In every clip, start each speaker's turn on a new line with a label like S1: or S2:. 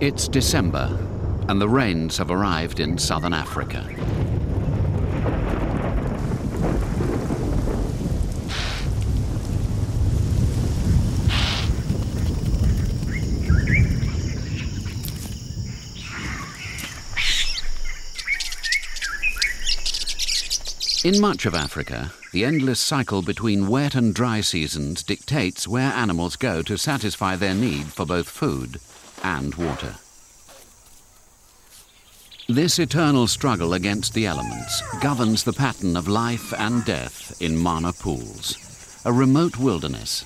S1: It's December, and the rains have arrived in southern Africa. In much of Africa, the endless cycle between wet and dry seasons dictates where animals go to satisfy their need for both food and water. This eternal struggle against the elements governs the pattern of life and death in Mana pools, a remote wilderness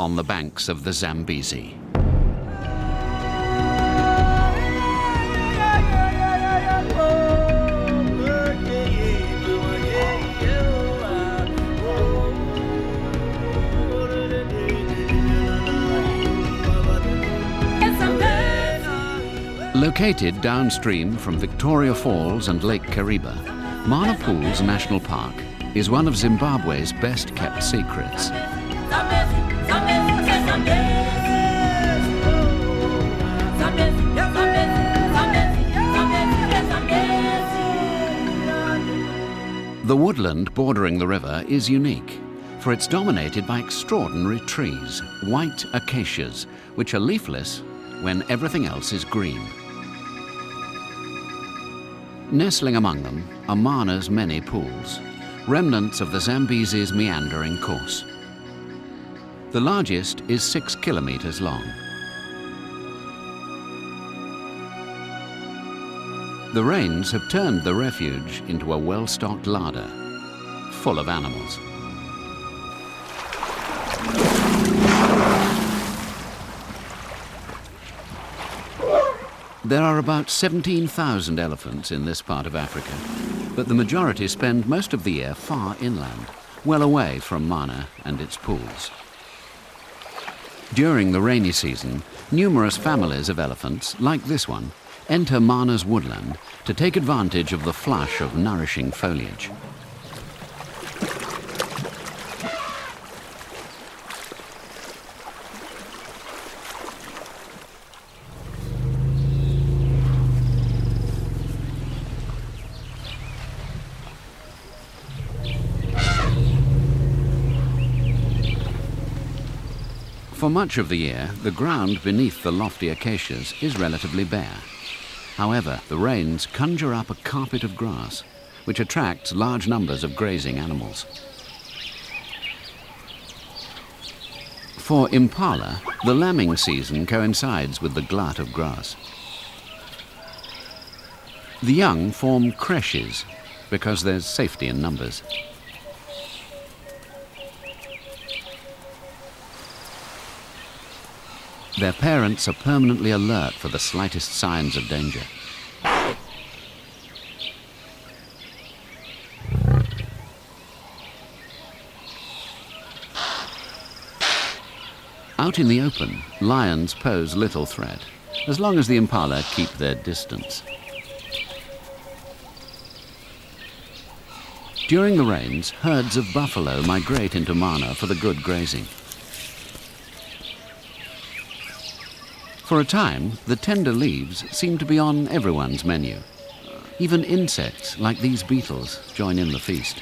S1: on the banks of the Zambezi. Located downstream from Victoria Falls and Lake Kariba, Mana Pools National Park is one of Zimbabwe's best-kept secrets. The woodland bordering the river is unique, for it's dominated by extraordinary trees, white acacias, which are leafless when everything else is green. Nestling among them are Mana's many pools, remnants of the Zambezi's meandering course. The largest is 6 kilometers long. The rains have turned the refuge into a well-stocked larder, full of animals. There are about 17,000 elephants in this part of Africa, but the majority spend most of the year far inland, well away from Mana and its pools. During the rainy season, numerous families of elephants, like this one, enter Mana's woodland to take advantage of the flush of nourishing foliage. For much of the year, the ground beneath the lofty acacias is relatively bare. However, the rains conjure up a carpet of grass, which attracts large numbers of grazing animals. For impala, the lambing season coincides with the glut of grass. The young form creches because there's safety in numbers. Their parents are permanently alert for the slightest signs of danger. Out in the open, lions pose little threat, as long as the impala keep their distance. During the rains, herds of buffalo migrate into Mana for the good grazing. For a time, the tender leaves seem to be on everyone's menu. Even insects, like these beetles, join in the feast.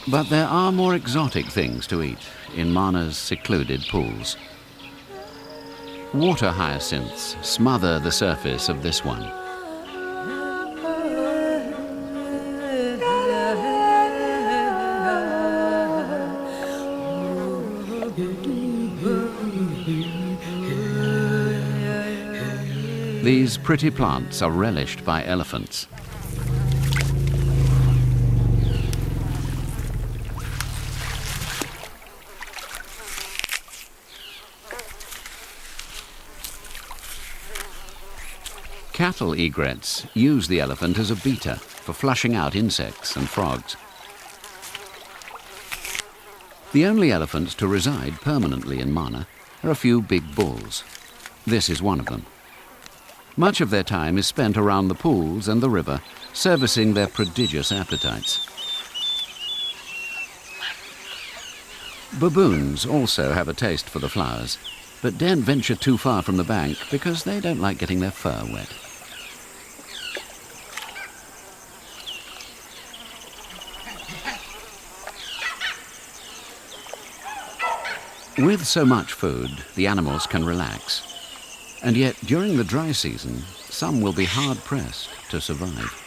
S1: But there are more exotic things to eat in Mana's secluded pools. Water hyacinths smother the surface of this one. These pretty plants are relished by elephants. Cattle egrets use the elephant as a beater for flushing out insects and frogs. The only elephants to reside permanently in Mana are a few big bulls. This is one of them. Much of their time is spent around the pools and the river, servicing their prodigious appetites. Baboons also have a taste for the flowers, but daren't venture too far from the bank because they don't like getting their fur wet. With so much food, the animals can relax. And yet, during the dry season, some will be hard-pressed to survive.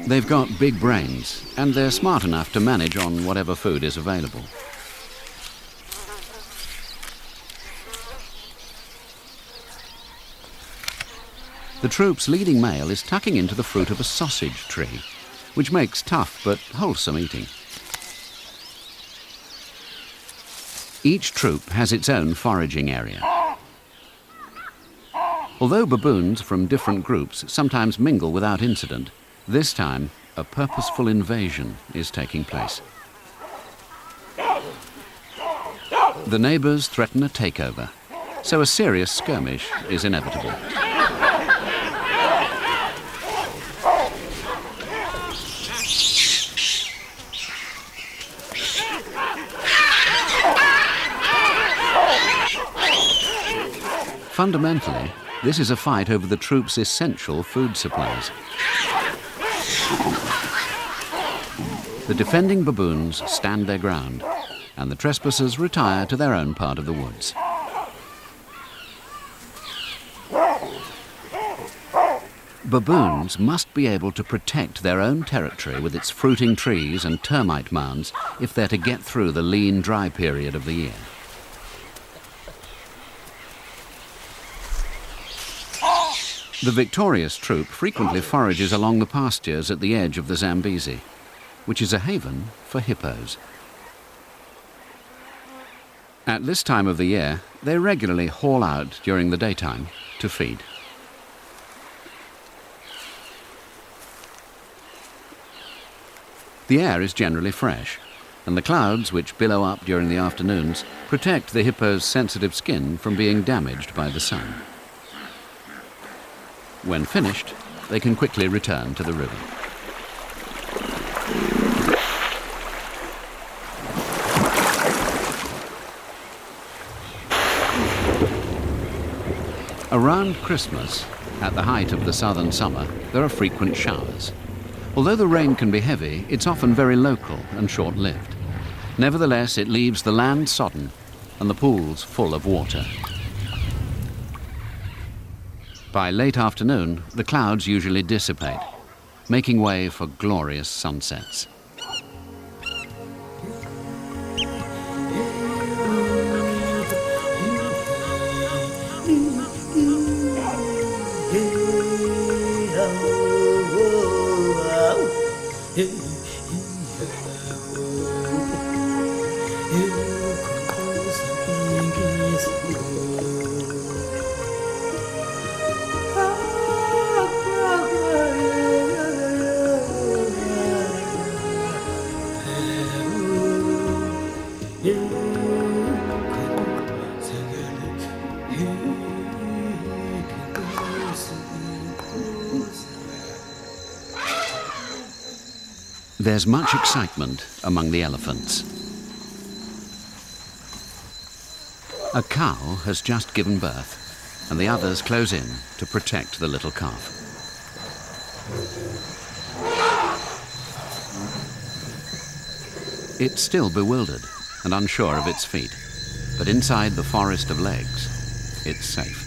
S1: They've got big brains, and they're smart enough to manage on whatever food is available. The troop's leading male is tucking into the fruit of a sausage tree, which makes tough but wholesome eating. Each troop has its own foraging area. Although baboons from different groups sometimes mingle without incident, this time a purposeful invasion is taking place. The neighbours threaten a takeover, so a serious skirmish is inevitable. Fundamentally, this is a fight over the troops' essential food supplies. The defending baboons stand their ground, and the trespassers retire to their own part of the woods. Baboons must be able to protect their own territory with its fruiting trees and termite mounds if they're to get through the lean, dry period of the year. The victorious troop frequently forages along the pastures at the edge of the Zambezi, which is a haven for hippos. At this time of the year, they regularly haul out during the daytime to feed. The air is generally fresh, and the clouds which billow up during the afternoons protect the hippo's sensitive skin from being damaged by the sun. When finished, they can quickly return to the river. Around Christmas, at the height of the southern summer, there are frequent showers. Although the rain can be heavy, it's often very local and short-lived. Nevertheless, it leaves the land sodden and the pools full of water. By late afternoon, the clouds usually dissipate, making way for glorious sunsets. There's much excitement among the elephants. A cow has just given birth, and the others close in to protect the little calf. It's still bewildered and unsure of its feet, but inside the forest of legs, it's safe.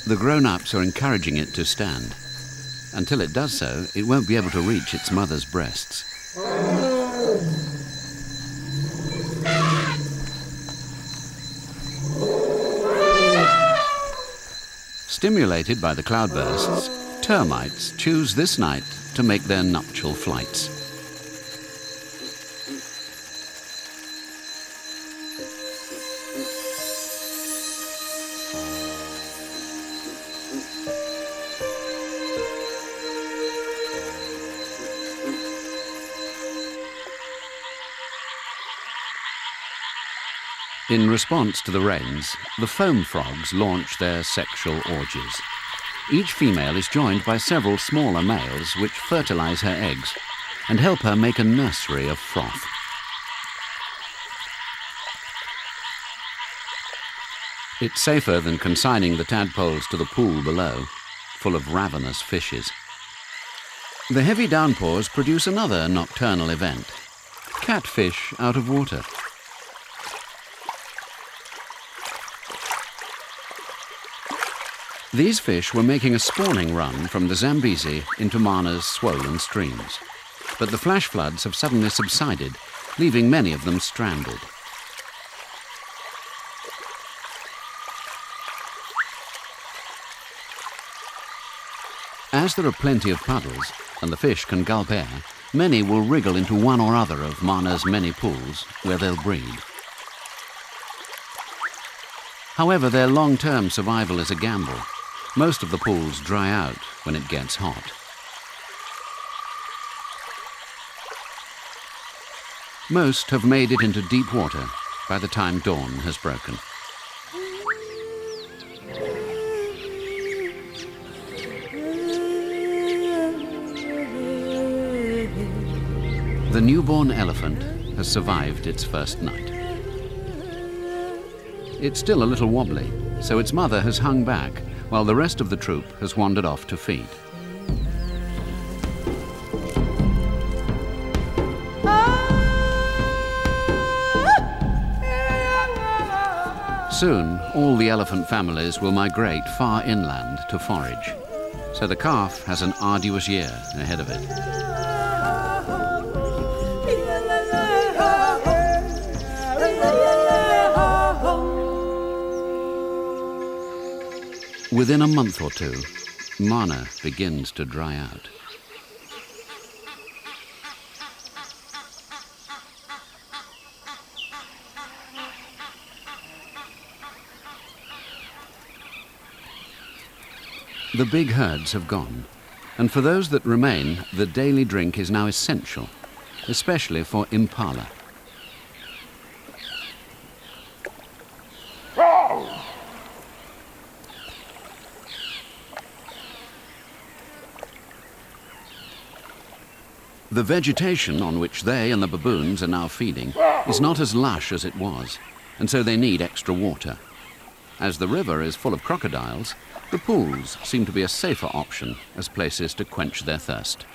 S1: The grown-ups are encouraging it to stand. Until it does so, it won't be able to reach its mother's breasts. Stimulated by the cloudbursts, termites choose this night to make their nuptial flights. In response to the rains, the foam frogs launch their sexual orgies. Each female is joined by several smaller males which fertilize her eggs and help her make a nursery of froth. It's safer than consigning the tadpoles to the pool below, full of ravenous fishes. The heavy downpours produce another nocturnal event: catfish out of water. These fish were making a spawning run from the Zambezi into Mana's swollen streams, but the flash floods have suddenly subsided, leaving many of them stranded. As there are plenty of puddles and the fish can gulp air, many will wriggle into one or other of Mana's many pools where they'll breed. However, their long-term survival is a gamble. Most of the pools dry out when it gets hot. Most have made it into deep water by the time dawn has broken. The newborn elephant has survived its first night. It's still a little wobbly, so its mother has hung back while the rest of the troop has wandered off to feed. Soon, all the elephant families will migrate far inland to forage, so the calf has an arduous year ahead of it. Within a month or two, Mana begins to dry out. The big herds have gone, and for those that remain, the daily drink is now essential, especially for impala. The vegetation on which they and the baboons are now feeding is not as lush as it was, and so they need extra water. As the river is full of crocodiles, the pools seem to be a safer option as places to quench their thirst.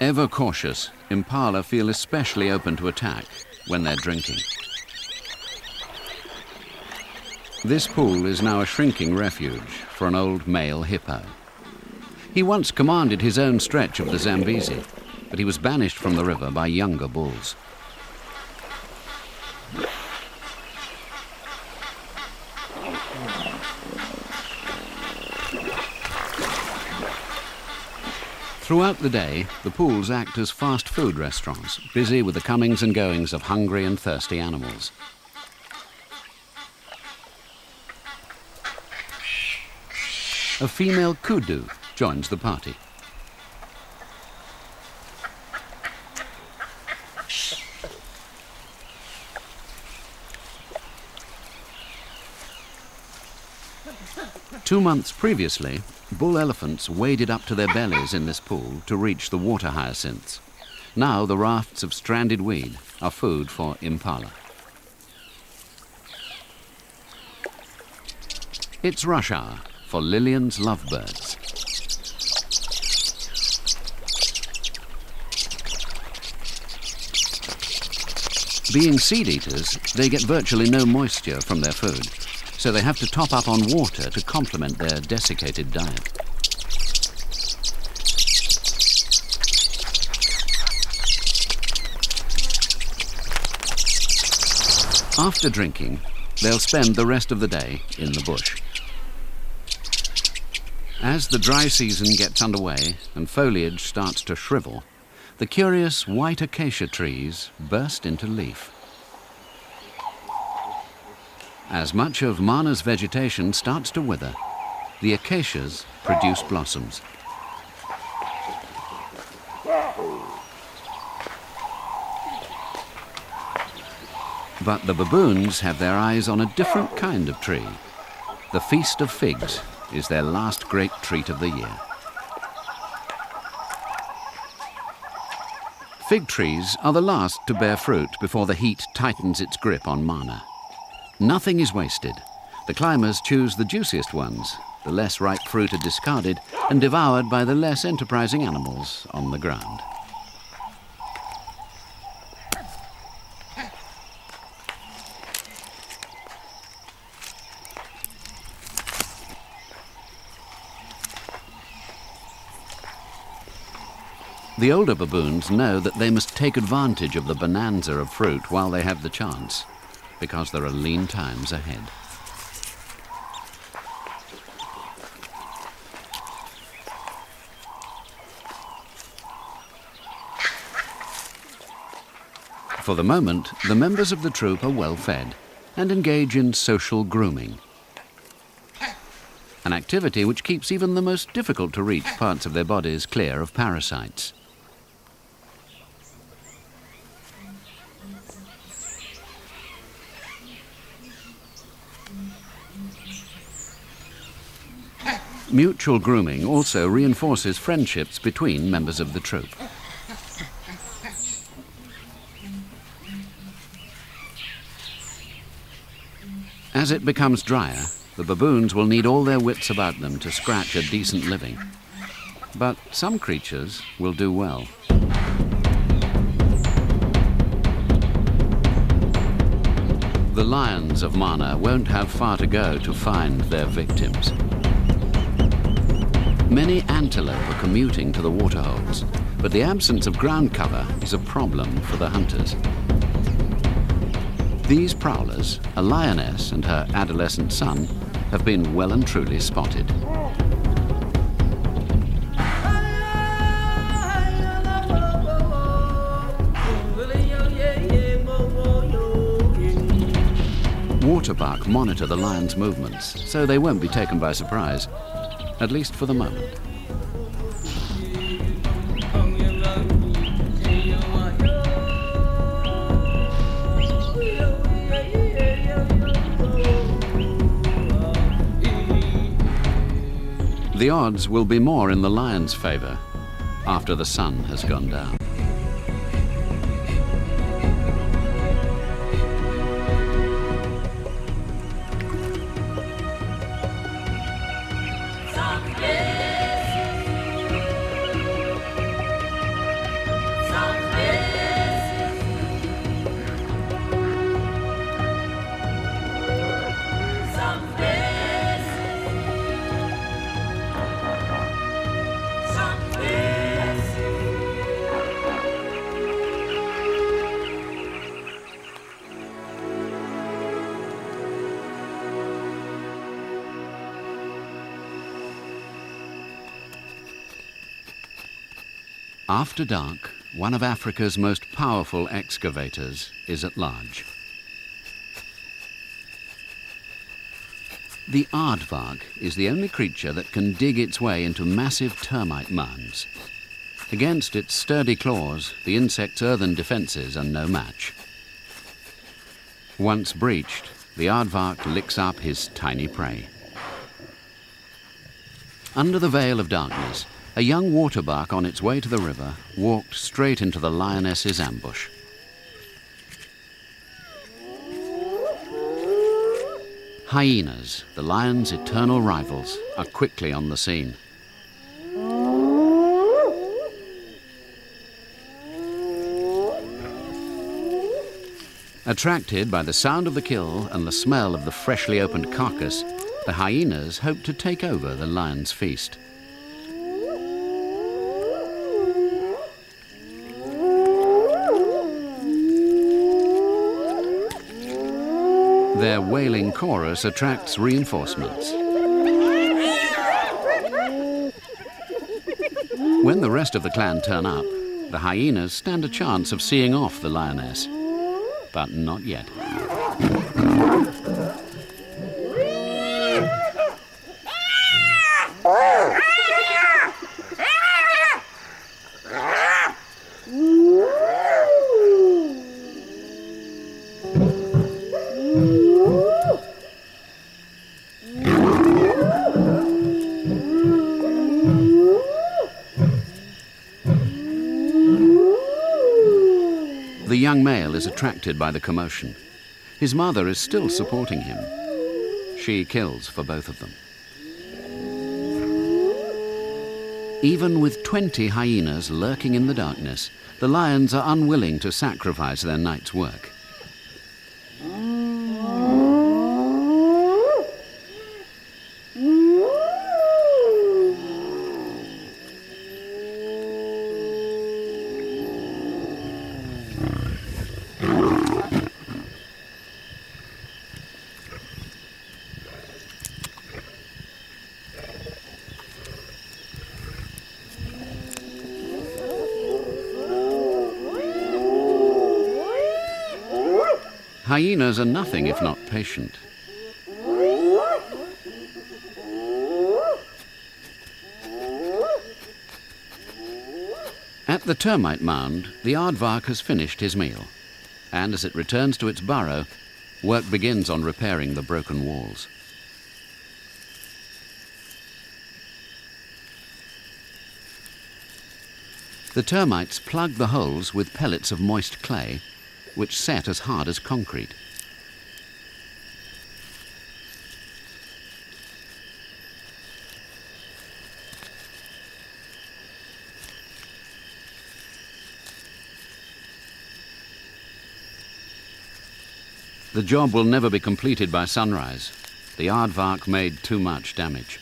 S1: Ever cautious, impala feel especially open to attack when they're drinking. This pool is now a shrinking refuge for an old male hippo. He once commanded his own stretch of the Zambezi, but he was banished from the river by younger bulls. Throughout the day, the pools act as fast food restaurants, busy with the comings and goings of hungry and thirsty animals. A female kudu joins the party. Two months previously, bull elephants waded up to their bellies in this pool to reach the water hyacinths. Now the rafts of stranded weed are food for impala. It's rush hour for Lillian's lovebirds. Being seed eaters, they get virtually no moisture from their food, so they have to top up on water to complement their desiccated diet. After drinking, they'll spend the rest of the day in the bush. As the dry season gets underway and foliage starts to shrivel, the curious white acacia trees burst into leaf. As much of Mana's vegetation starts to wither, the acacias produce blossoms. But the baboons have their eyes on a different kind of tree. The Feast of Figs is their last great treat of the year. Fig trees are the last to bear fruit before the heat tightens its grip on Mana. Nothing is wasted. The climbers choose the juiciest ones. The less ripe fruit are discarded and devoured by the less enterprising animals on the ground. The older baboons know that they must take advantage of the bonanza of fruit while they have the chance, because there are lean times ahead. For the moment, the members of the troop are well fed and engage in social grooming, an activity which keeps even the most difficult to reach parts of their bodies clear of parasites. Mutual grooming also reinforces friendships between members of the troop. As it becomes drier, the baboons will need all their wits about them to scratch a decent living. But some creatures will do well. The lions of Mana won't have far to go to find their victims. Many antelope are commuting to the waterholes, but the absence of ground cover is a problem for the hunters. These prowlers, a lioness and her adolescent son, have been well and truly spotted. Waterbuck monitor the lions' movements, so they won't be taken by surprise, at least for the moment. The odds will be more in the lion's favor after the sun has gone down. After dark, one of Africa's most powerful excavators is at large. The aardvark is the only creature that can dig its way into massive termite mounds. Against its sturdy claws, the insect's earthen defenses are no match. Once breached, the aardvark licks up his tiny prey. Under the veil of darkness, a young waterbuck on its way to the river walked straight into the lioness's ambush. Hyenas, the lion's eternal rivals, are quickly on the scene. Attracted by the sound of the kill and the smell of the freshly opened carcass, the hyenas hope to take over the lion's feast. Their wailing chorus attracts reinforcements. When the rest of the clan turn up, the hyenas stand a chance of seeing off the lioness. But not yet. young male is attracted by the commotion. His mother is still supporting him. She kills for both of them. Even with 20 hyenas lurking in the darkness, the lions are unwilling to sacrifice their night's work. Hyenas are nothing if not patient. At the termite mound, the aardvark has finished his meal, and as it returns to its burrow, work begins on repairing the broken walls. The termites plug the holes with pellets of moist clay, which set as hard as concrete. The job will never be completed by sunrise. The aardvark made too much damage.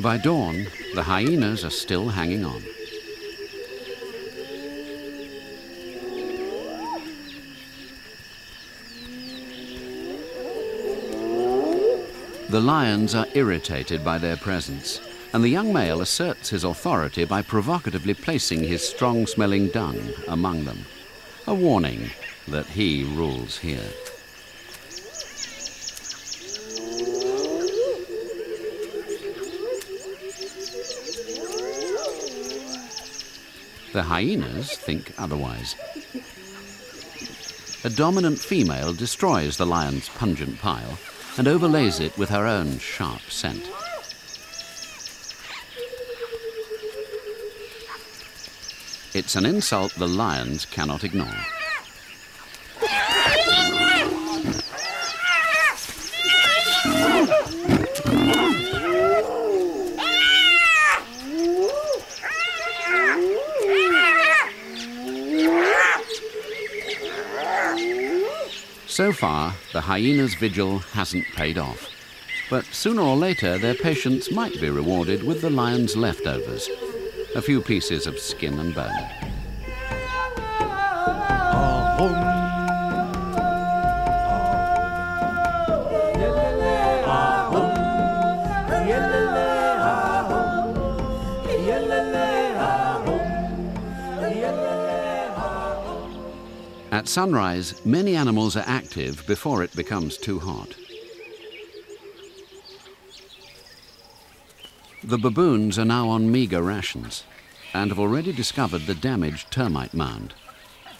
S1: By dawn, the hyenas are still hanging on. The lions are irritated by their presence, and the young male asserts his authority by provocatively placing his strong-smelling dung among them, a warning that he rules here. The hyenas think otherwise. A dominant female destroys the lion's pungent pile and overlays it with her own sharp scent. It's an insult the lions cannot ignore. So far, the hyenas' vigil hasn't paid off. But sooner or later, their patience might be rewarded with the lion's leftovers, a few pieces of skin and bone. At sunrise, many animals are active before it becomes too hot. The baboons are now on meager rations and have already discovered the damaged termite mound.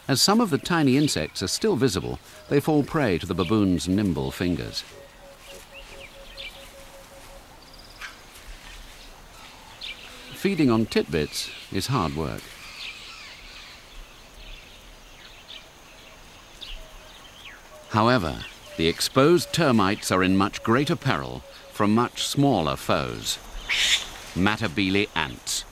S1: As some of the tiny insects are still visible, they fall prey to the baboons' nimble fingers. Feeding on titbits is hard work. However, the exposed termites are in much greater peril from much smaller foes, Matabele ants.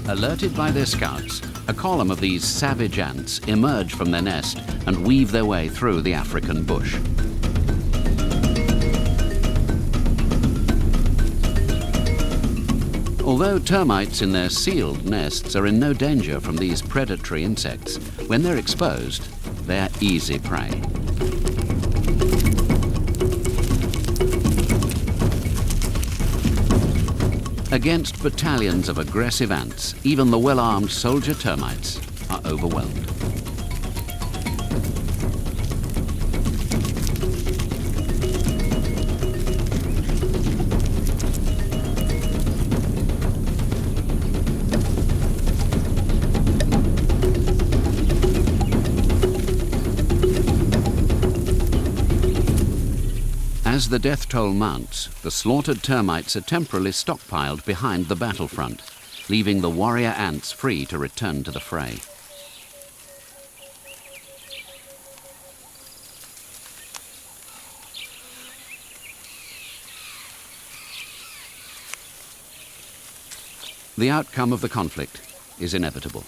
S1: Alerted by their scouts, a column of these savage ants emerge from their nest and weave their way through the African bush. Although termites in their sealed nests are in no danger from these predatory insects, when they're exposed, they're easy prey. Against battalions of aggressive ants, even the well-armed soldier termites are overwhelmed. As the death toll mounts, the slaughtered termites are temporarily stockpiled behind the battlefront, leaving the warrior ants free to return to the fray. The outcome of the conflict is inevitable.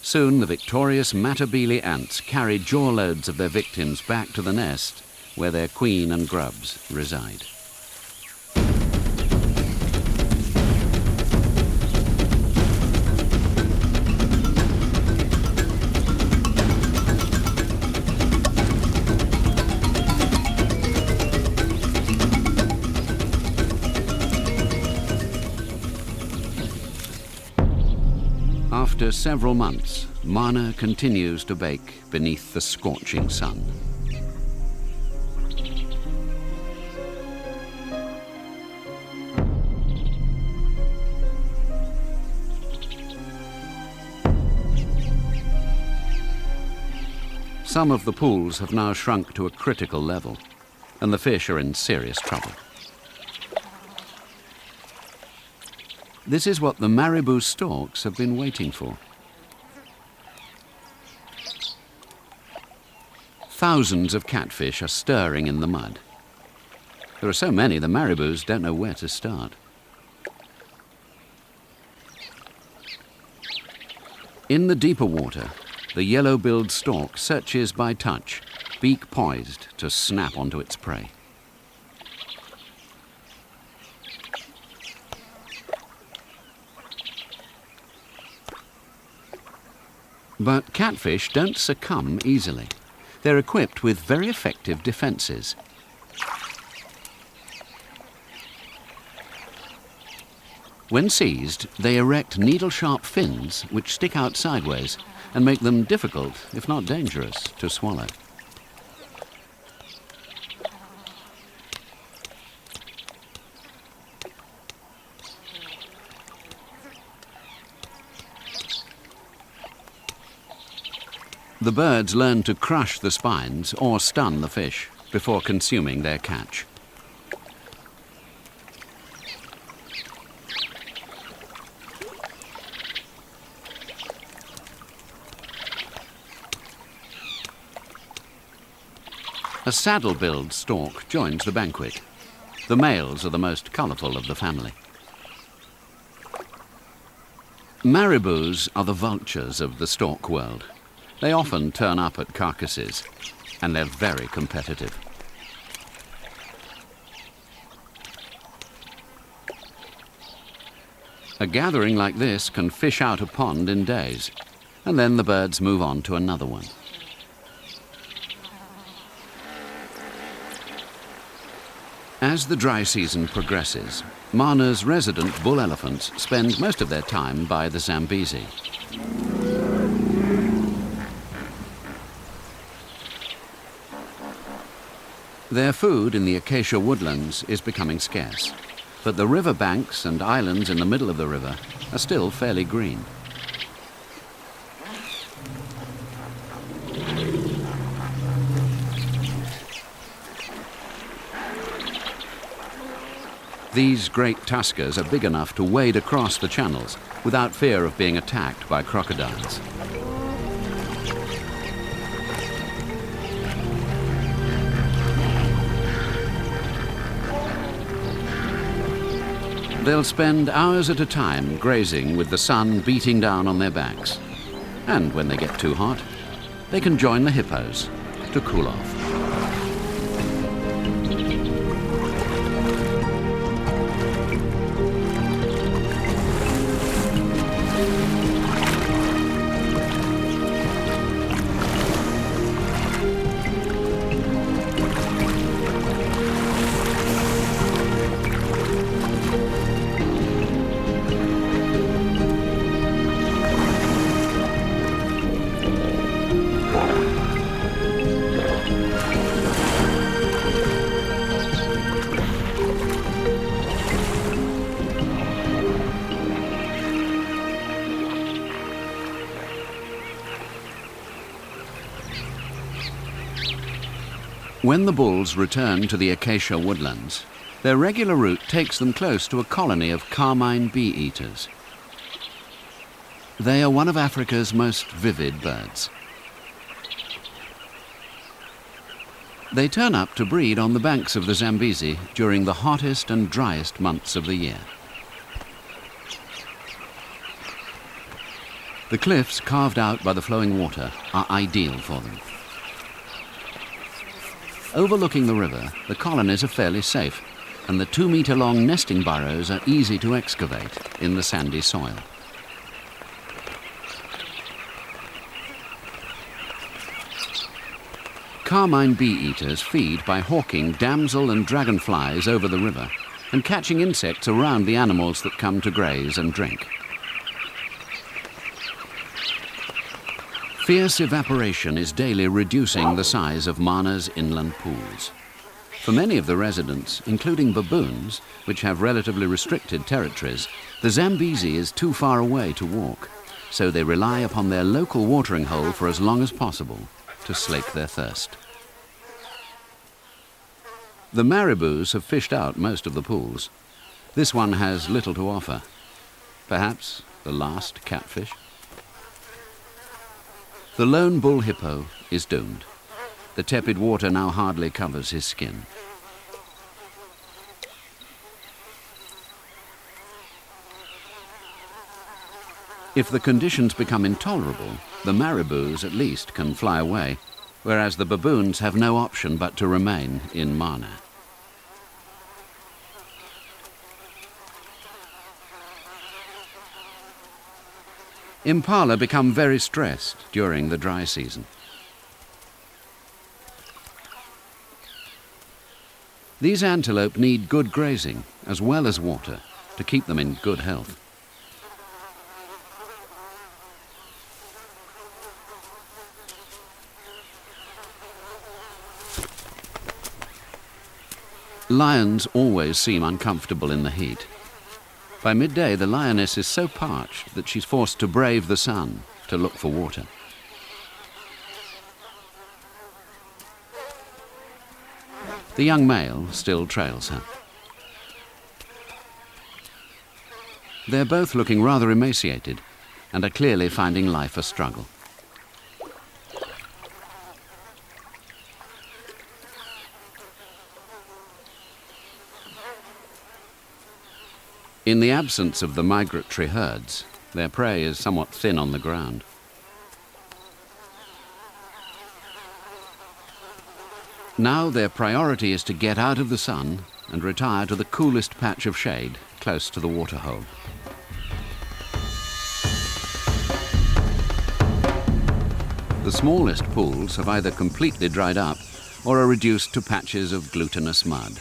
S1: Soon the victorious Matabele ants carry jaw-loads of their victims back to the nest where their queen and grubs reside. After several months, Mana continues to bake beneath the scorching sun. Some of the pools have now shrunk to a critical level, and the fish are in serious trouble. This is what the marabou storks have been waiting for. Thousands of catfish are stirring in the mud. There are so many the marabous don't know where to start. In the deeper water, the yellow-billed stork searches by touch, beak poised to snap onto its prey. But catfish don't succumb easily. They're equipped with very effective defenses. When seized, they erect needle-sharp fins which stick out sideways and make them difficult, if not dangerous, to swallow. The birds learn to crush the spines or stun the fish before consuming their catch. A saddle-billed stork joins the banquet. The males are the most colourful of the family. Marabous are the vultures of the stork world. They often turn up at carcasses, and they're very competitive. A gathering like this can fish out a pond in days, and then the birds move on to another one. As the dry season progresses, Mana's resident bull elephants spend most of their time by the Zambezi. Their food in the acacia woodlands is becoming scarce, but the river banks and islands in the middle of the river are still fairly green. These great tuskers are big enough to wade across the channels without fear of being attacked by crocodiles. They'll spend hours at a time grazing with the sun beating down on their backs. And when they get too hot, they can join the hippos to cool off. When the bulls return to the acacia woodlands, their regular route takes them close to a colony of carmine bee-eaters. They are one of Africa's most vivid birds. They turn up to breed on the banks of the Zambezi during the hottest and driest months of the year. The cliffs carved out by the flowing water are ideal for them. Overlooking the river, the colonies are fairly safe, and the 2-meter-long nesting burrows are easy to excavate in the sandy soil. Carmine bee-eaters feed by hawking damsel and dragonflies over the river and catching insects around the animals that come to graze and drink. Fierce evaporation is daily reducing the size of Mana's inland pools. For many of the residents, including baboons, which have relatively restricted territories, the Zambezi is too far away to walk, so they rely upon their local watering hole for as long as possible to slake their thirst. The marabous have fished out most of the pools. This one has little to offer. Perhaps the last catfish. The lone bull hippo is doomed. The tepid water now hardly covers his skin. If the conditions become intolerable, the marabous at least can fly away, whereas the baboons have no option but to remain in Mana. Impala become very stressed during the dry season. These antelope need good grazing as well as water to keep them in good health. Lions always seem uncomfortable in the heat. By midday, the lioness is so parched that she's forced to brave the sun to look for water. The young male still trails her. They're both looking rather emaciated and are clearly finding life a struggle. In the absence of the migratory herds, their prey is somewhat thin on the ground. Now their priority is to get out of the sun and retire to the coolest patch of shade close to the waterhole. The smallest pools have either completely dried up or are reduced to patches of glutinous mud.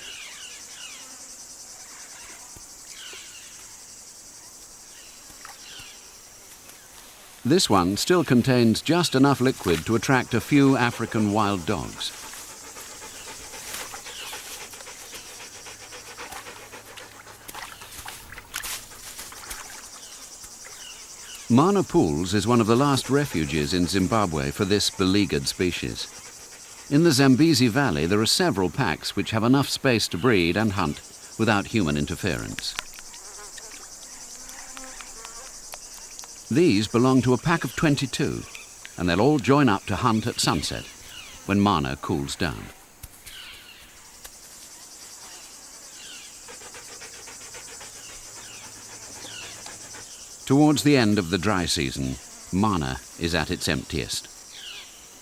S1: This one still contains just enough liquid to attract a few African wild dogs. Mana Pools is one of the last refuges in Zimbabwe for this beleaguered species. In the Zambezi Valley, there are several packs which have enough space to breed and hunt without human interference. These belong to a pack of 22, and they'll all join up to hunt at sunset, when Mana cools down. Towards the end of the dry season, Mana is at its emptiest.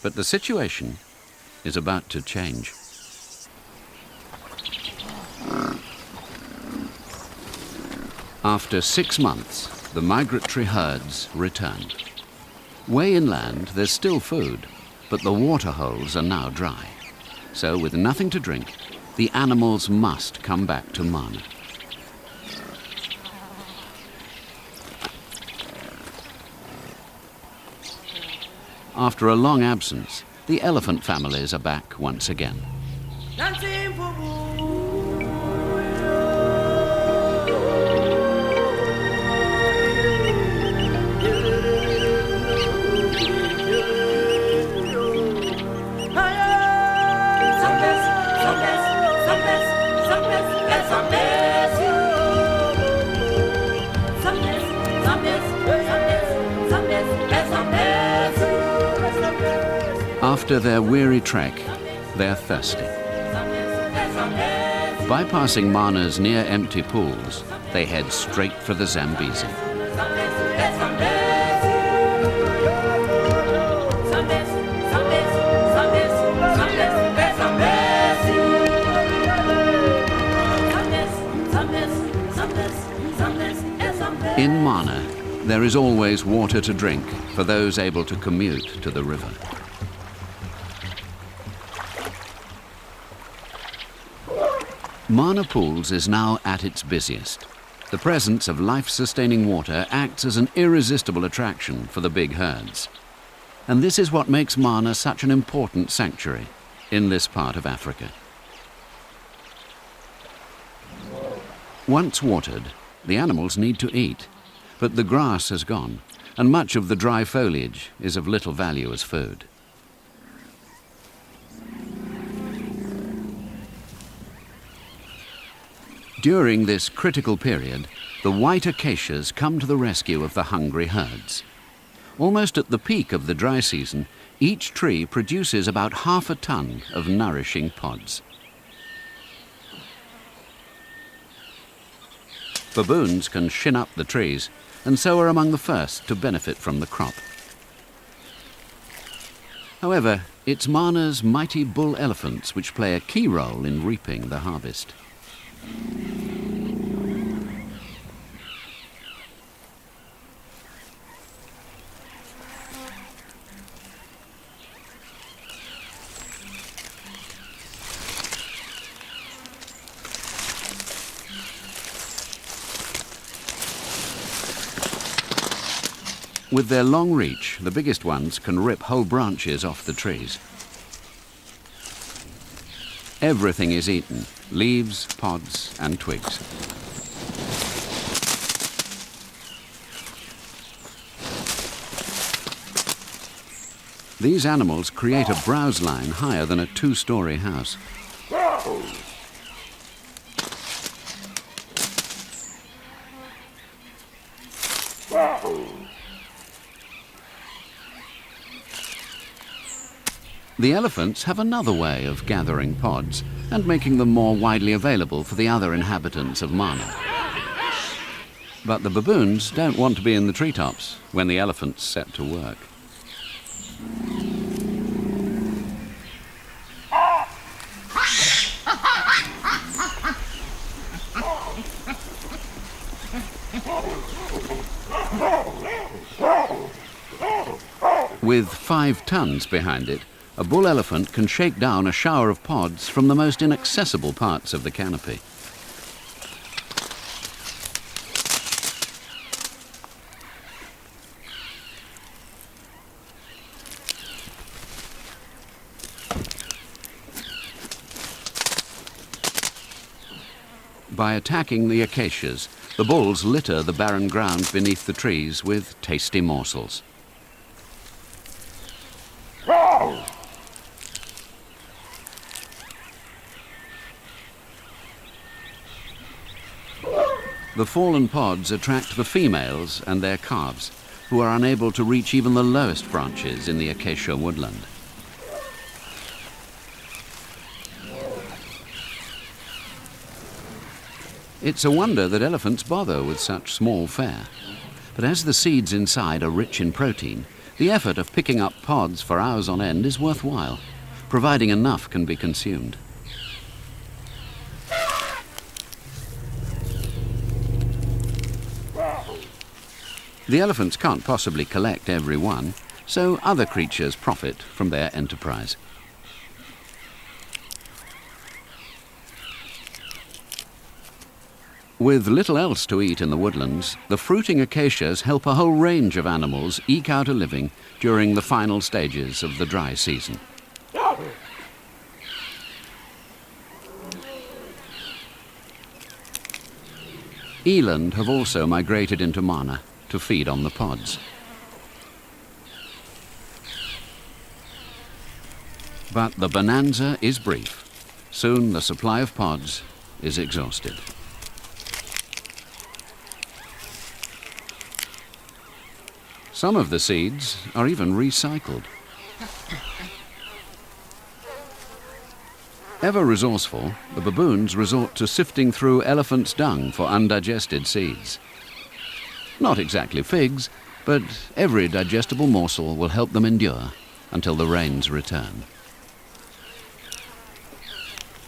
S1: But the situation is about to change. After 6 months, the migratory herds returned. Way inland, there's still food, but the water holes are now dry. So with nothing to drink, the animals must come back to Mana. After a long absence, the elephant families are back once again.
S2: Zambezi.
S1: After their weary trek, they're thirsty. Bypassing Mana's near empty pools, they head straight for the Zambezi. In Mana, there is always water to drink for those able to commute to the river. Mana Pools is now at its busiest. The presence of life-sustaining water acts as an irresistible attraction for the big herds. And this is what makes Mana such an important sanctuary in this part of Africa. Once watered, the animals need to eat, but the grass has gone, and much of the dry foliage is of little value as food. During this critical period, the white acacias come to the rescue of the hungry herds. Almost at the peak of the dry season, each tree produces about half a ton of nourishing pods. Baboons can shin up the trees, and so are among the first to benefit from the crop. However, it's Mana's mighty bull elephants which play a key role in reaping the harvest. With their long reach, the biggest ones can rip whole branches off the trees. Everything is eaten: leaves, pods, and twigs. These animals create a browse line higher than a two-story house. The elephants have another way of gathering pods and making them more widely available for the other inhabitants of Mana. But the baboons don't want to be in the treetops when the elephants set to work. With 5 tons behind it, a bull elephant can shake down a shower of pods from the most inaccessible parts of the canopy. By attacking the acacias, the bulls litter the barren ground beneath the trees with tasty morsels. The fallen pods attract the females and their calves, who are unable to reach even the lowest branches in the acacia woodland. It's a wonder that elephants bother with such small fare. But as the seeds inside are rich in protein, the effort of picking up pods for hours on end is worthwhile, providing enough can be consumed. The elephants can't possibly collect every one, so other creatures profit from their enterprise. With little else to eat in the woodlands, the fruiting acacias help a whole range of animals eke out a living during the final stages of the dry season. Eland have also migrated into Mana to feed on the pods. But the bonanza is brief. Soon the supply of pods is exhausted. Some of the seeds are even recycled. Ever resourceful, the baboons resort to sifting through elephant's dung for undigested seeds. Not exactly figs, but every digestible morsel will help them endure until the rains return.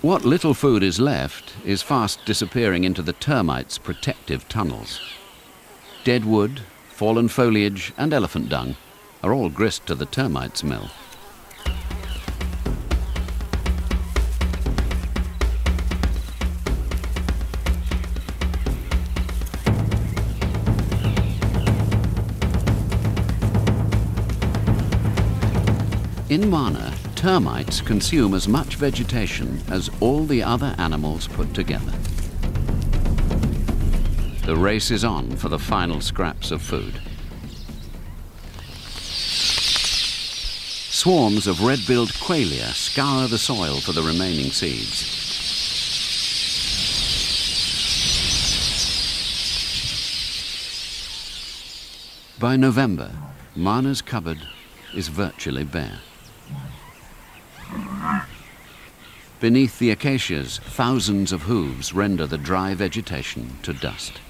S1: What little food is left is fast disappearing into the termites' protective tunnels. Dead wood, fallen foliage and elephant dung are all grist to the termites' mill. In Mana, termites consume as much vegetation as all the other animals put together. The race is on for the final scraps of food. Swarms of red-billed qualia scour the soil for the remaining seeds. By November, Mana's cupboard is virtually bare. Beneath the acacias, thousands of hooves render the dry vegetation to dust.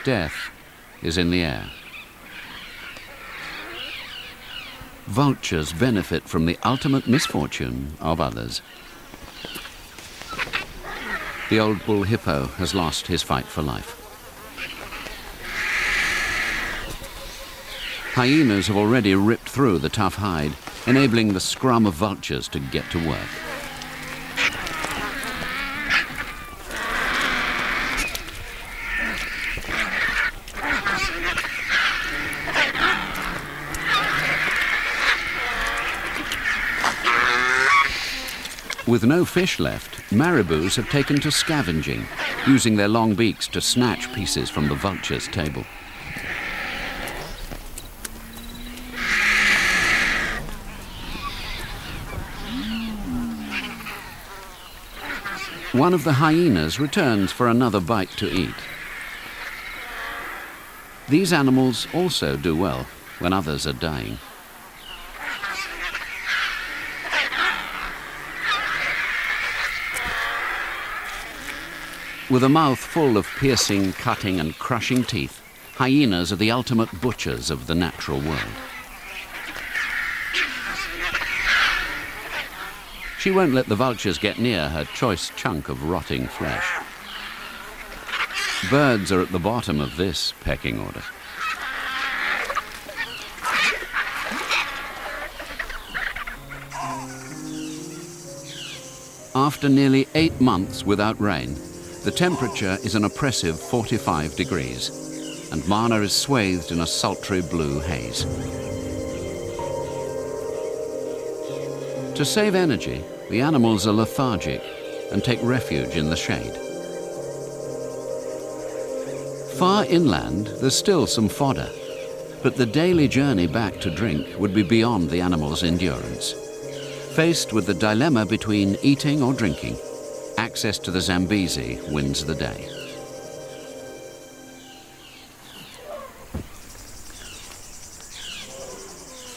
S1: Death is in the air. Vultures benefit from the ultimate misfortune of others. The old bull hippo has lost his fight for life. Hyenas have already ripped through the tough hide, enabling the scrum of vultures to get to work. With no fish left, marabous have taken to scavenging, using their long beaks to snatch pieces from the vulture's table. One of the hyenas returns for another bite to eat. These animals also do well when others are dying. With a mouth full of piercing, cutting and crushing teeth, hyenas are the ultimate butchers of the natural world. She won't let the vultures get near her choice chunk of rotting flesh. Birds are at the bottom of this pecking order. After nearly 8 months without rain, the temperature is an oppressive 45 degrees, and Mana is swathed in a sultry blue haze. To save energy, the animals are lethargic and take refuge in the shade. Far inland, there's still some fodder, but the daily journey back to drink would be beyond the animals' endurance. Faced with the dilemma between eating or drinking, access to the Zambezi wins the day.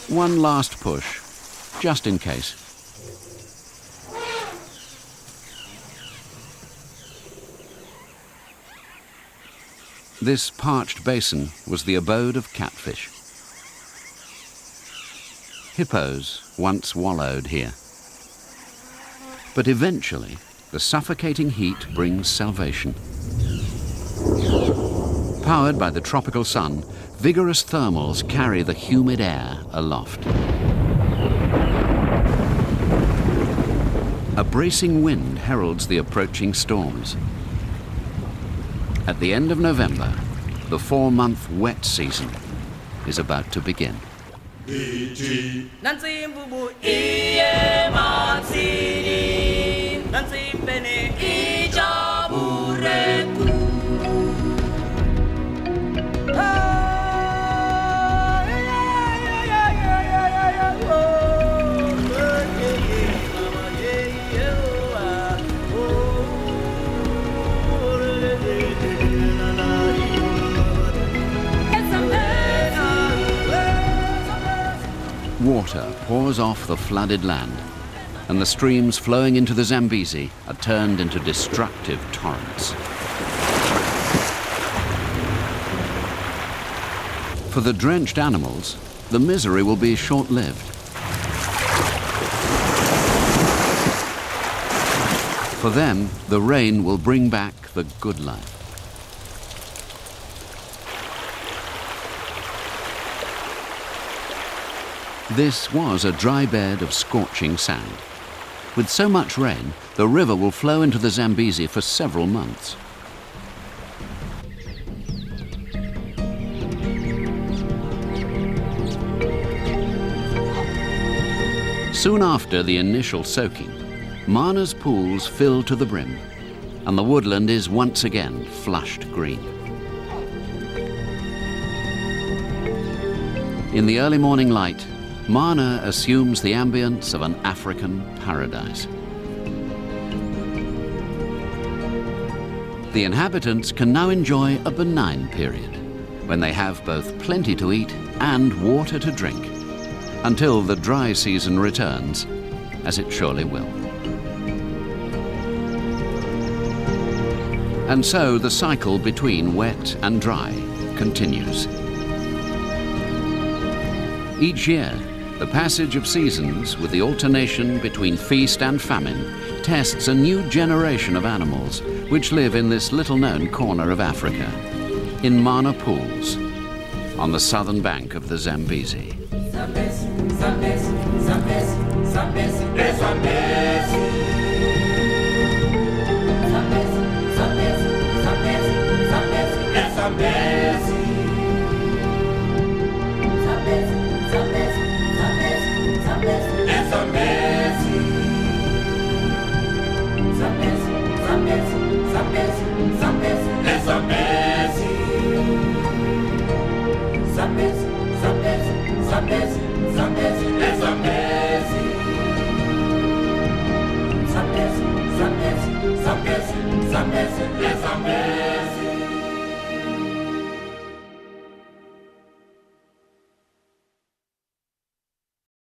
S1: One last push, just in case. This parched basin was the abode of catfish. Hippos once wallowed here. But eventually, the suffocating heat brings salvation. Powered by the tropical sun, vigorous thermals carry the humid air aloft. A bracing wind heralds the approaching storms. At the end of November, the 4-month wet season is about to begin. water pours off the flooded land, and the streams flowing into the Zambezi are turned into destructive torrents. For the drenched animals, the misery will be short-lived. For them, the rain will bring back the good life. This was a dry bed of scorching sand. With so much rain, the river will flow into the Zambezi for several months. Soon after the initial soaking, Mana's pools fill to the brim, and the woodland is once again flushed green. In the early morning light, Mana assumes the ambience of an African paradise. The inhabitants can now enjoy a benign period, when they have both plenty to eat and water to drink, until the dry season returns, as it surely will. And so the cycle between wet and dry continues. Each year, the passage of seasons with the alternation between feast and famine tests a new generation of animals which live in this little-known corner of Africa, in Mana Pools, on the southern bank of the Zambezi.
S2: Zambezi, Zambezi, Zambezi, Zambezi, Zambezi. Zambezi, Zambezi, Zambezi, Zambezi, Zambezi. Zambezi, Zambezi, Zambezi, Zambezi, Zambezi. Zambezi, Zambezi, Zambezi, Zambezi, Zambezi. Zambezi, Zambezi, Zambezi, Zambezi, Zambezi. Zambezi, Zambezi, Zambezi, Zambezi, Zambezi.